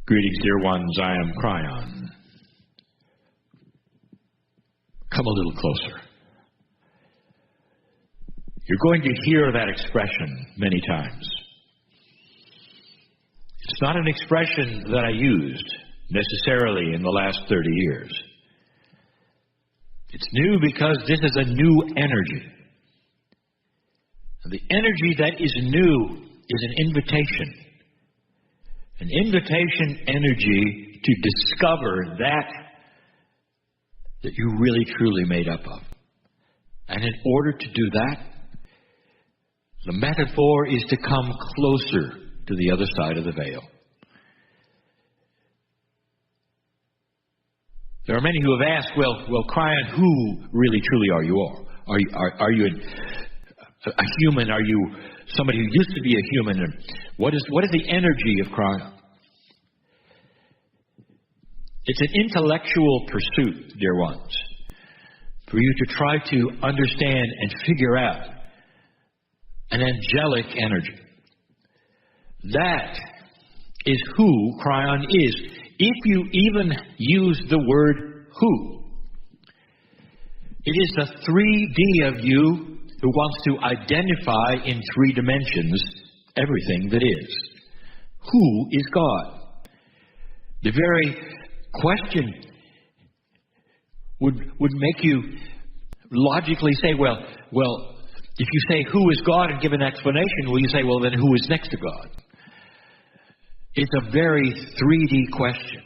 Greetings, dear ones. I am Kryon. Come a little closer. You're going to hear that expression many times. It's not an expression that I used necessarily in the last 30 years. It's new because this is a new energy. And the energy that is new is an invitation. An invitation energy to discover that you're really truly made up of. And in order to do that, the metaphor is to come closer to the other side of the veil. There are many who have asked, well, Kryon, who really truly are you? Are you a human? Are you somebody who used to be a human? And what is the energy of Kryon? It's an intellectual pursuit, dear ones, for you to try to understand and figure out an angelic energy. That is who Kryon is. If you even use the word who, it is the 3D of you who wants to identify in 3 dimensions everything that is. Who is God? The very question would make you logically say, well, if you say who is God and give an explanation, will you say, well, then who is next to God? It's a very 3D question.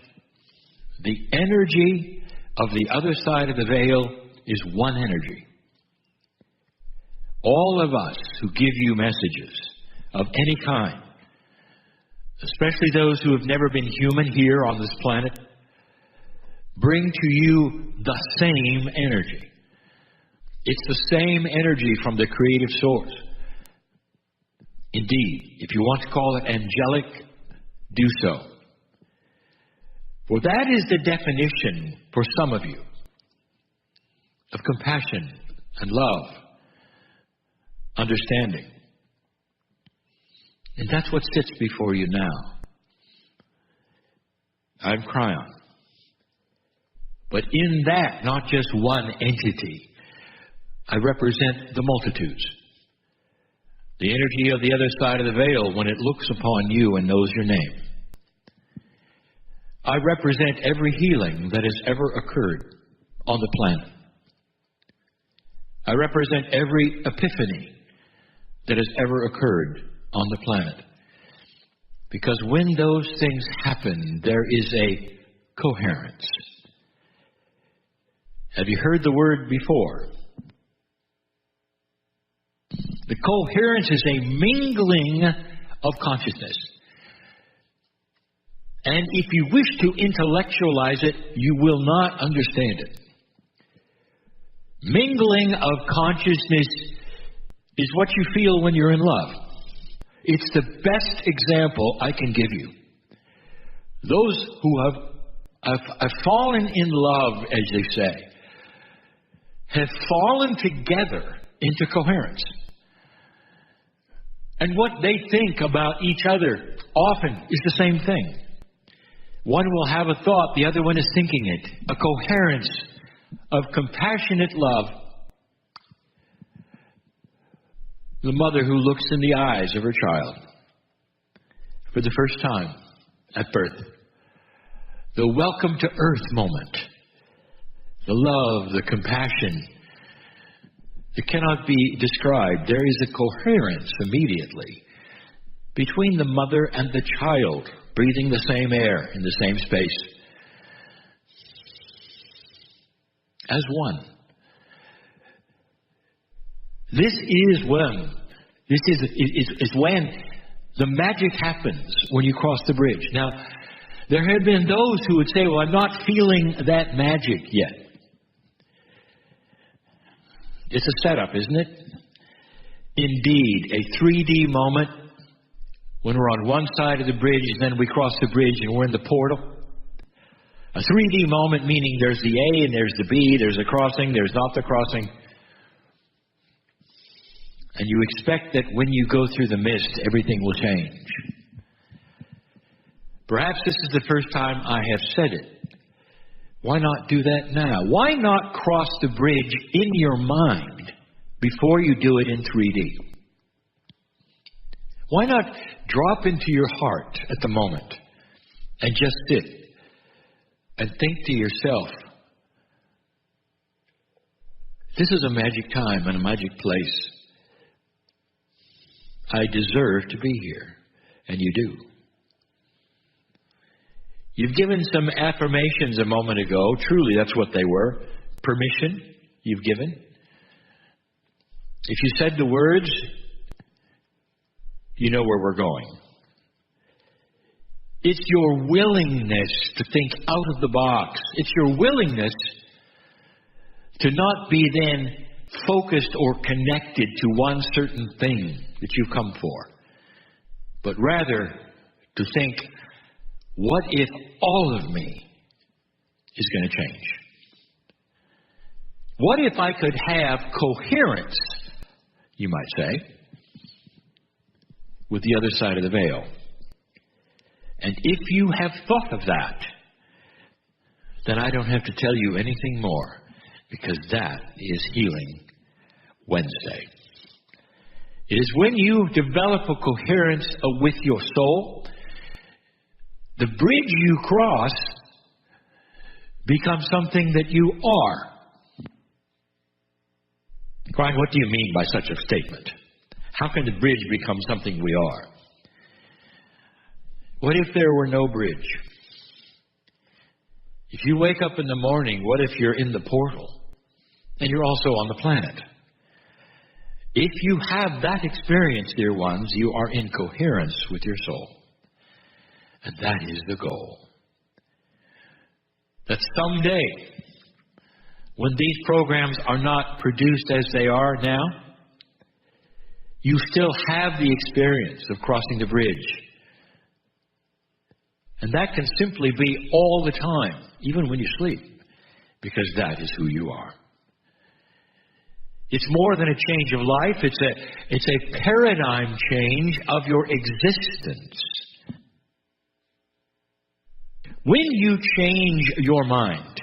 The energy of the other side of the veil is one energy. All of us who give you messages of any kind, especially those who have never been human here on this planet, bring to you the same energy. It's the same energy from the creative source. Indeed, if you want to call it angelic, do so. For that is the definition for some of you of compassion and love, understanding. And that's what sits before you now. I'm Kryon. But in that, not just one entity, I represent the multitudes. The energy of the other side of the veil when it looks upon you and knows your name. I represent every healing that has ever occurred on the planet. I represent every epiphany that has ever occurred on the planet. Because when those things happen, there is a coherence. Have you heard the word before? The coherence is a mingling of consciousness. And if you wish to intellectualize it, you will not understand it. Mingling of consciousness is what you feel when you're in love. It's the best example I can give you. Those who have fallen in love, as they say, have fallen together into coherence. And what they think about each other often is the same thing. One will have a thought, the other one is thinking it. A coherence of compassionate love. The mother who looks in the eyes of her child for the first time at birth. The welcome to earth moment. The love, the compassion. It cannot be described. There is a coherence immediately between the mother and the child, breathing the same air in the same space. As one. This is when the magic happens when you cross the bridge. Now, there have been those who would say, well, I'm not feeling that magic yet. It's a setup, isn't it? Indeed, a 3D moment when we're on one side of the bridge and then we cross the bridge and we're in the portal. A 3D moment meaning there's the A and there's the B, there's a crossing, there's not the crossing. And you expect that when you go through the mist, everything will change. Perhaps this is the first time I have said it. Why not do that now? Why not cross the bridge in your mind before you do it in 3D? Why not drop into your heart at the moment and just sit and think to yourself, this is a magic time and a magic place. I deserve to be here, and you do. You've given some affirmations a moment ago. Truly, that's what they were. Permission you've given. If you said the words, you know where we're going. It's your willingness to think out of the box. It's your willingness to not be then focused or connected to one certain thing that you've come for, but rather to think, what if all of me is going to change? What if I could have coherence, you might say, with the other side of the veil? And if you have thought of that, then I don't have to tell you anything more, because that is Healing Wednesday. It is when you develop a coherence with your soul, the bridge you cross becomes something that you are. Kryon, what do you mean by such a statement? How can the bridge become something we are? What if there were no bridge? If you wake up in the morning, what if you're in the portal and you're also on the planet? If you have that experience, dear ones, you are in coherence with your soul. And that is the goal. That someday, when these programs are not produced as they are now, you still have the experience of crossing the bridge. And that can simply be all the time, even when you sleep, because that is who you are. It's more than a change of life. It's a paradigm change of your existence. When you change your mind,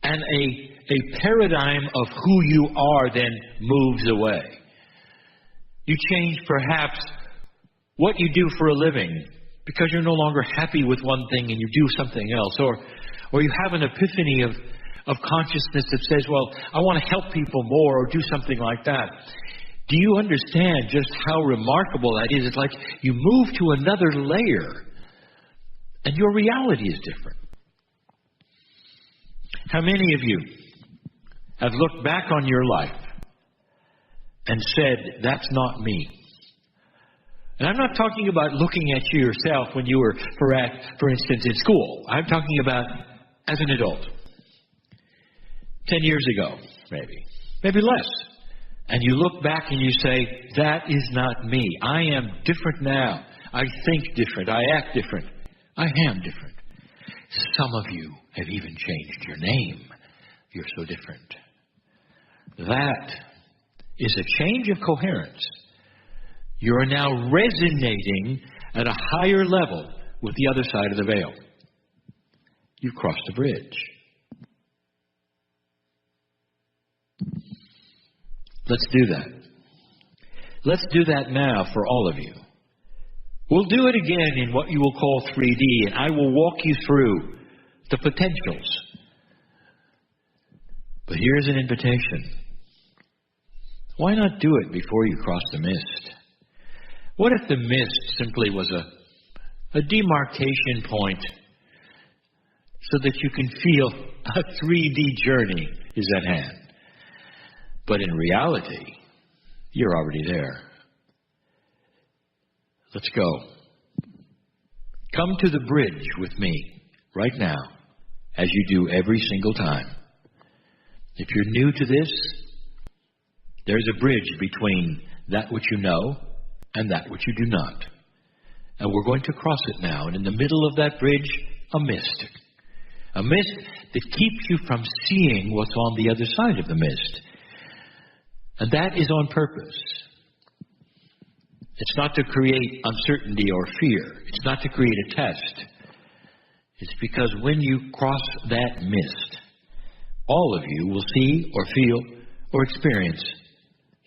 and a paradigm of who you are then moves away, you change perhaps what you do for a living, because you're no longer happy with one thing and you do something else, or you have an epiphany of consciousness that says, well, I want to help people more, or do something like that. Do you understand just how remarkable that is? It's like you move to another layer, and your reality is different. How many of you have looked back on your life and said, that's not me? And I'm not talking about looking at you yourself when you were, for instance, in school. I'm talking about as an adult. 10 years ago, maybe less. And you look back and you say, that is not me. I am different now. I think different. I act different. I am different. Some of you have even changed your name. You're so different. That is a change of coherence. You are now resonating at a higher level with the other side of the veil. You've crossed the bridge. Let's do that. Let's do that now for all of you. We'll do it again in what you will call 3D, and I will walk you through the potentials. But here's an invitation. Why not do it before you cross the mist? What if the mist simply was a demarcation point so that you can feel a 3D journey is at hand? But in reality, you're already there. Let's go. Come to the bridge with me right now, as you do every single time. If you're new to this, there's a bridge between that which you know and that which you do not. And we're going to cross it now. And in the middle of that bridge, a mist. A mist that keeps you from seeing what's on the other side of the mist. And that is on purpose. It's not to create uncertainty or fear. It's not to create a test. It's because when you cross that mist, all of you will see or feel or experience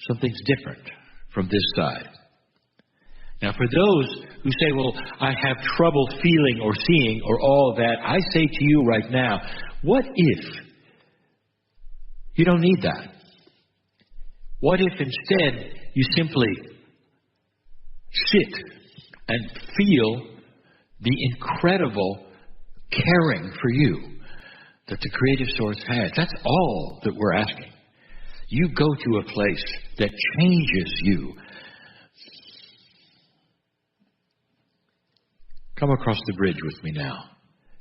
something's different from this side. Now, for those who say, well, I have trouble feeling or seeing or all of that, I say to you right now, what if you don't need that? What if instead you simply sit and feel the incredible caring for you that the creative source has? That's all that we're asking. You go to a place that changes you. Come across the bridge with me now.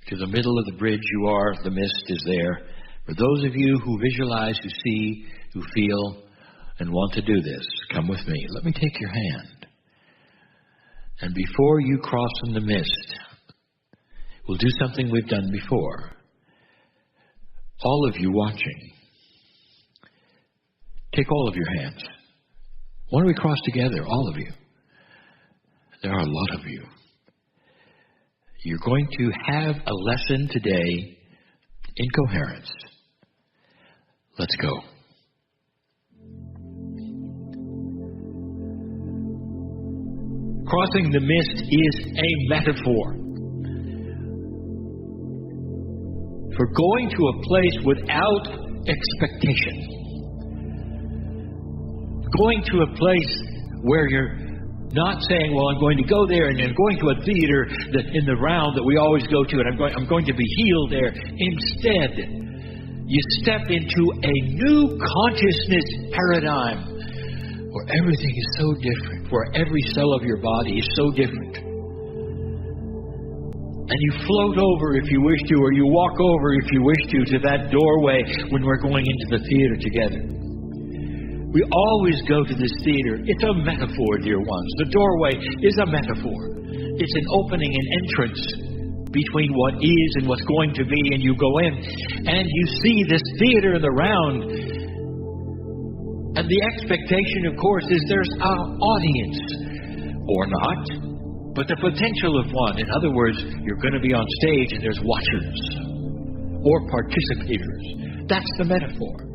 To the middle of the bridge you are, the mist is there. For those of you who visualize, who see, who feel, and want to do this, come with me. Let me take your hand. And before you cross in the mist, we'll do something we've done before. All of you watching, take all of your hands. Why don't we cross together, all of you? There are a lot of you. You're going to have a lesson today in coherence. Let's go. Crossing the mist is a metaphor for going to a place without expectation. Going to a place where you're not saying, well, I'm going to go there and I'm going to a theater that in the round that we always go to and I'm going to be healed there. Instead, you step into a new consciousness paradigm where everything is so different, where every cell of your body is so different. And you float over if you wish to, or you walk over if you wish to that doorway when we're going into the theater together. We always go to this theater. It's a metaphor, dear ones. The doorway is a metaphor. It's an opening and entrance between what is and what's going to be, and you go in and you see this theater in the round. And the expectation, of course, is there's an audience, or not, but the potential of one. In other words, you're going to be on stage and there's watchers or participators. That's the metaphor.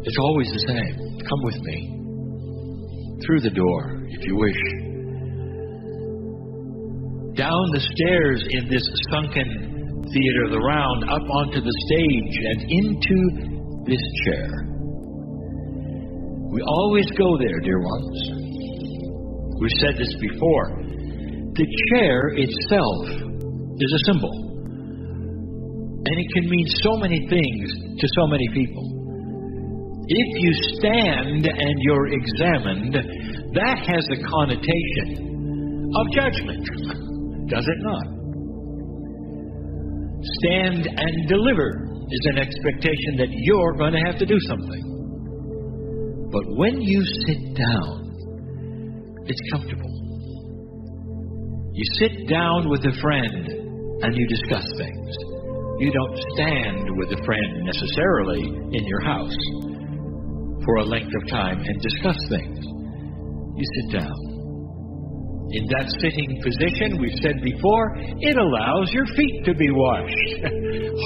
It's always the same. Come with me. Through the door, if you wish. Down the stairs in this sunken theater of the round, up onto the stage and into this chair. We always go there, dear ones. We've said this before. The chair itself is a symbol. And it can mean so many things to so many people. If you stand and you're examined, that has a connotation of judgment, does it not? Stand and deliver is an expectation that you're going to have to do something. But when you sit down, it's comfortable. You sit down with a friend and you discuss things. You don't stand with a friend necessarily in your house for a length of time and discuss things. You sit down. In that sitting position, we've said before, it allows your feet to be washed.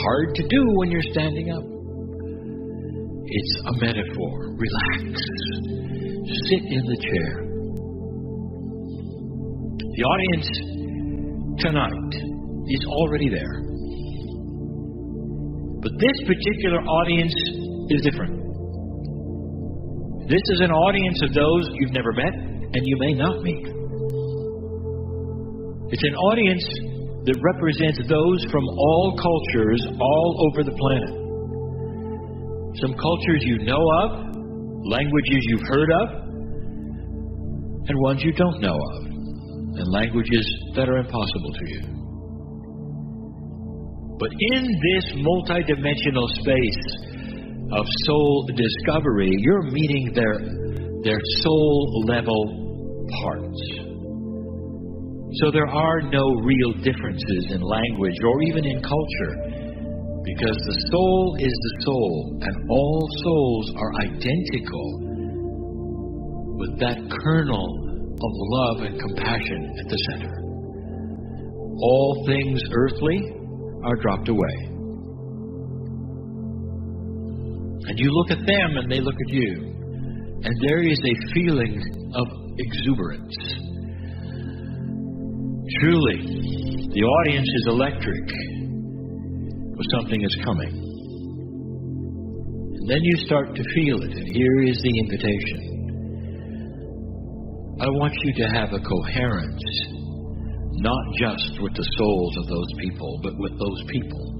Hard to do when you're standing up. It's a metaphor. Relax. Sit in the chair. The audience tonight is already there. But this particular audience is different. This is an audience of those you've never met and you may not meet. It's an audience that represents those from all cultures all over the planet. Some cultures you know of, languages you've heard of, and ones you don't know of, and languages that are impossible to you. But in this multidimensional space of soul discovery, you're meeting their soul level parts. So there are no real differences in language or even in culture, because the soul is the soul and all souls are identical with that kernel of love and compassion at the center. All things earthly are dropped away. And you look at them and they look at you. And there is a feeling of exuberance. Truly, the audience is electric, but something is coming. And then you start to feel it, and here is the invitation. I want you to have a coherence, not just with the souls of those people, but with those people,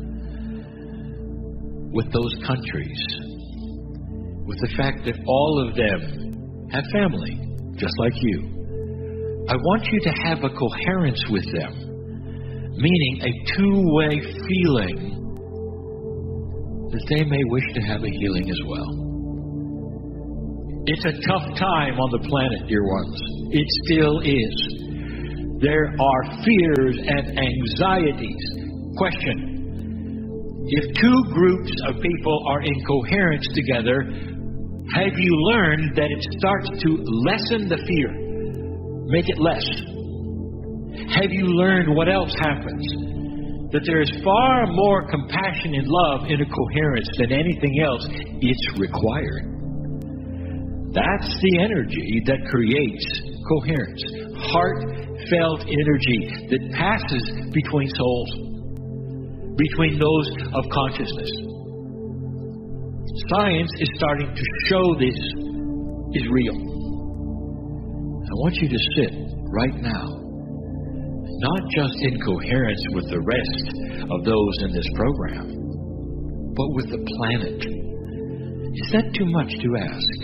with those countries, with the fact that all of them have family, just like you. I want you to have a coherence with them, meaning a two-way feeling that they may wish to have a healing as well. It's a tough time on the planet, dear ones. It still is. There are fears and anxieties. Question: if two groups of people are in coherence together, have you learned that it starts to lessen the fear? Make it less. Have you learned what else happens? That there is far more compassion and love in a coherence than anything else. It's required. That's the energy that creates coherence. Heartfelt energy that passes between souls, between those of consciousness. Science is starting to show this is real. I want you to sit right now, not just in coherence with the rest of those in this program, but with the planet. Is that too much to ask?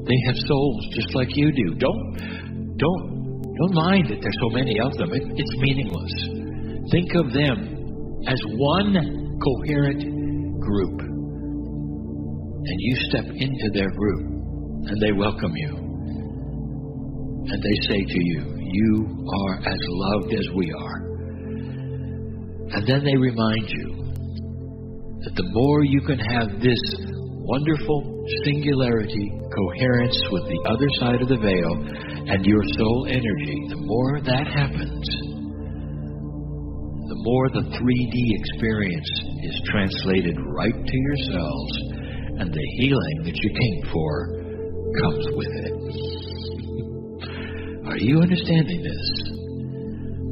They have souls just like you do. Don't mind that there's so many of them. It's meaningless. Think of them as one coherent group. And you step into their group, and they welcome you. And they say to you, you are as loved as we are. And then they remind you that the more you can have this wonderful singularity, coherence with the other side of the veil and your soul energy, the more that happens, the more the 3D experience is translated right to yourselves, and the healing that you came for comes with it. Are you understanding this?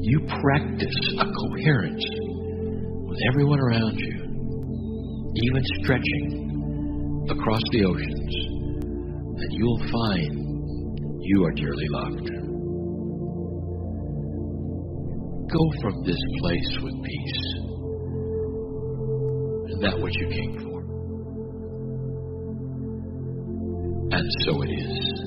You practice a coherence with everyone around you, even stretching across the oceans, and you'll find you are dearly loved. Go from this place with peace, and that what you came for. And so it is.